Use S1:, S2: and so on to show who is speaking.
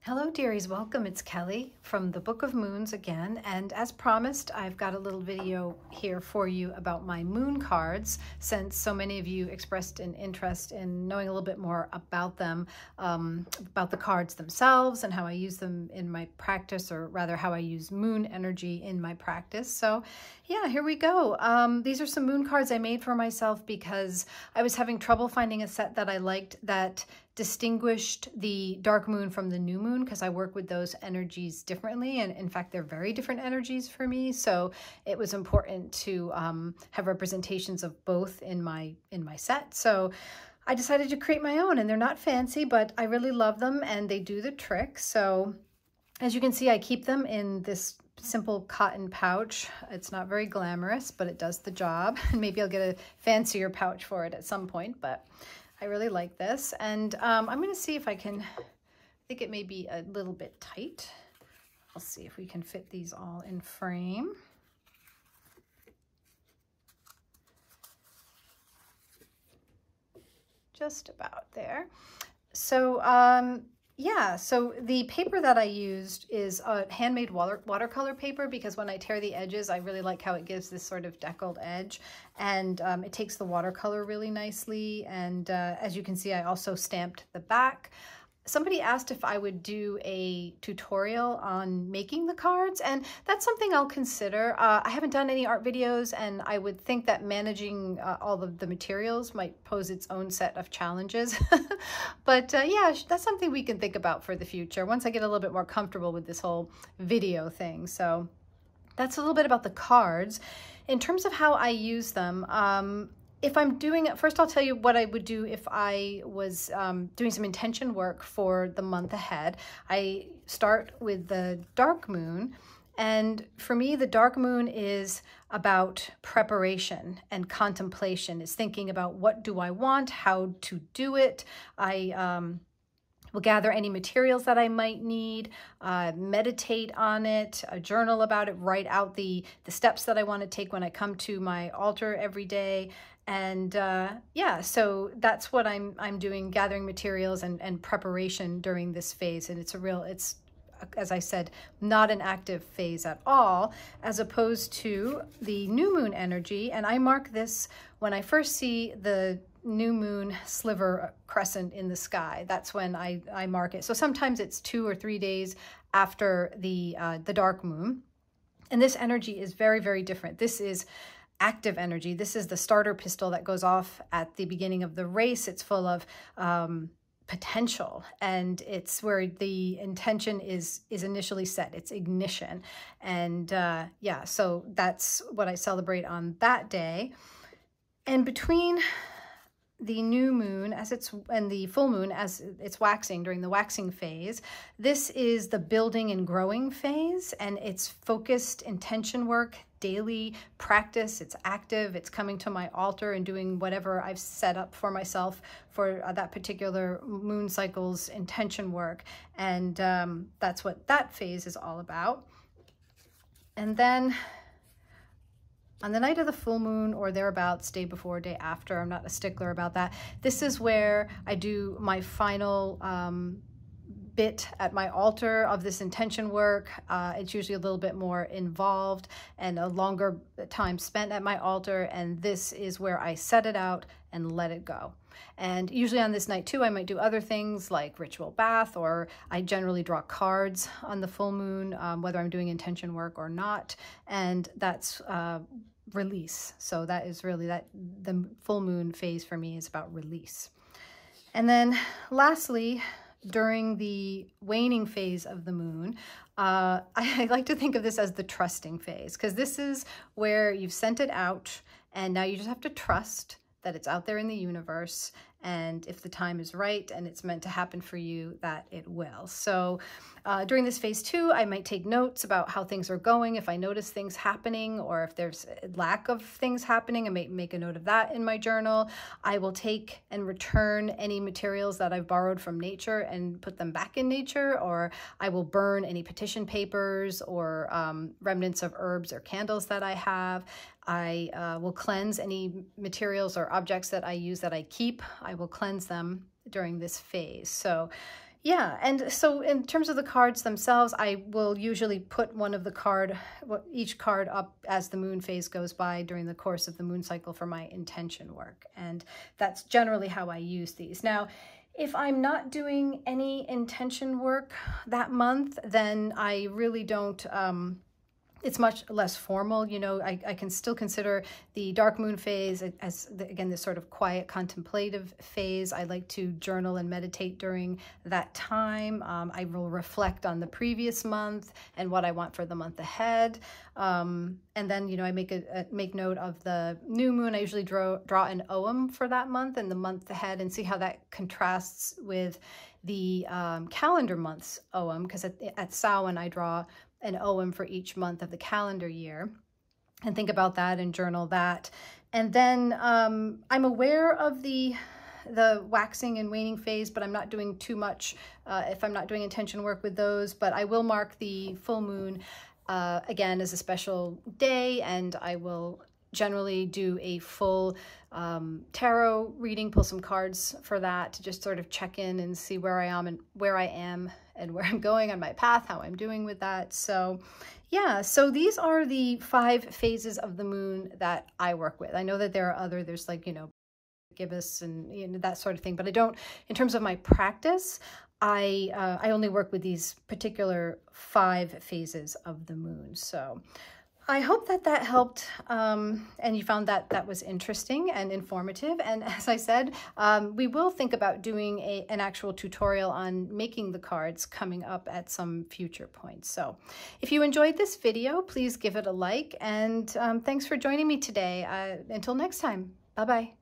S1: Hello dearies, welcome. It's Kelly from the Book of Moons again, and as promised, I've got a little video here for you about my moon cards, since so many of you expressed an interest in knowing a little bit more about them, about the cards themselves and how I use them in my practice, or rather how I use moon energy in my practice. So yeah, here we go. These are some moon cards I made for myself because I was having trouble finding a set that I liked that distinguished the dark moon from the new moon, because I work with those energies differently, and in fact they're very different energies for me, so it was important to have representations of both in my set. So I decided to create my own, and they're not fancy, but I really love them and they do the trick. So as you can see, I keep them in this simple cotton pouch. It's not very glamorous, but it does the job, and maybe I'll get a fancier pouch for it at some point, but I really like this. And I'm going to see if I can, I think it may be a little bit tight. I'll see if we can fit these all in frame. Just about there. So yeah, so the paper that I used is a handmade watercolor paper, because when I tear the edges, I really like how it gives this sort of deckled edge, and it takes the watercolor really nicely. And as you can see, I also stamped the back. Somebody asked if I would do a tutorial on making the cards, and that's something I'll consider. I haven't done any art videos, and I would think that managing all of the materials might pose its own set of challenges. But yeah, that's something we can think about for the future once I get a little bit more comfortable with this whole video thing. So that's a little bit about the cards. In terms of how I use them, if I'm doing it, first I'll tell you what I would do if I was doing some intention work for the month ahead. I start with the dark moon, and for me the dark moon is about preparation and contemplation. It's thinking about what do I want, how to do it. I will gather any materials that I might need, meditate on it, journal about it, write out the steps that I want to take when I come to my altar every day. And yeah, so that's what I'm doing, gathering materials and preparation during this phase. And it's, as I said, not an active phase at all, as opposed to the new moon energy. And I mark this when I first see the new moon sliver crescent in the sky. That's when I mark it. So sometimes it's 2 or 3 days after the dark moon. And this energy is very, very different. This is active energy. This is the starter pistol that goes off at the beginning of the race. It's full of potential, and it's where the intention is initially set. It's ignition. And yeah, so that's what I celebrate on that day. And between the new moon and the full moon as it's waxing, during the waxing phase, this is the building and growing phase, and it's focused intention work, daily practice. It's active. It's coming to my altar and doing whatever I've set up for myself for that particular moon cycle's intention work. And that's what that phase is all about. And then on the night of the full moon or thereabouts, day before, day after, I'm not a stickler about that. This is where I do my final bit at my altar of this intention work. It's usually a little bit more involved and a longer time spent at my altar, and this is where I set it out and let it go. And usually on this night too, I might do other things like ritual bath, or I generally draw cards on the full moon, whether I'm doing intention work or not, and that's release. So that is really the full moon phase for me is about release. And then lastly, during the waning phase of the moon, I like to think of this as the trusting phase, because this is where you've sent it out and now you just have to trust that it's out there in the universe, and if the time is right and it's meant to happen for you, that it will. So during this phase 2, I might take notes about how things are going. If I notice things happening, or if there's a lack of things happening, I may make a note of that in my journal. I will take and return any materials that I've borrowed from nature and put them back in nature, or I will burn any petition papers or remnants of herbs or candles that I have. I will cleanse any materials or objects that I use that I keep. I will cleanse them during this phase. So Yeah, and so in terms of the cards themselves, I will usually put each card up as the moon phase goes by during the course of the moon cycle for my intention work. And that's generally how I use these. Now, if I'm not doing any intention work that month, then I really don't, it's much less formal. You know, I can still consider the dark moon phase as, again, this sort of quiet contemplative phase. I like to journal and meditate during that time. I will reflect on the previous month and what I want for the month ahead. And then, you know, I make note of the new moon. I usually draw an ogham for that month and the month ahead and see how that contrasts with the calendar month's ogham, because at Samhain I draw an ogham for each month of the calendar year and think about that and journal that. And then I'm aware of the waxing and waning phase, but I'm not doing too much if I'm not doing intention work with those. But I will mark the full moon again as a special day, and I will generally do a full tarot reading, pull some cards for that to just sort of check in and see where I am and where I'm going on my path, how I'm doing with that. So yeah, so these are the 5 phases of the moon that I work with. I know that there are there's like, you know, gibbous and, you know, that sort of thing, but I don't, in terms of my practice, I only work with these particular 5 phases of the moon. So I hope that helped, and you found that was interesting and informative. And as I said, we will think about doing an actual tutorial on making the cards coming up at some future point. So if you enjoyed this video, please give it a like, and thanks for joining me today. Until next time, bye-bye.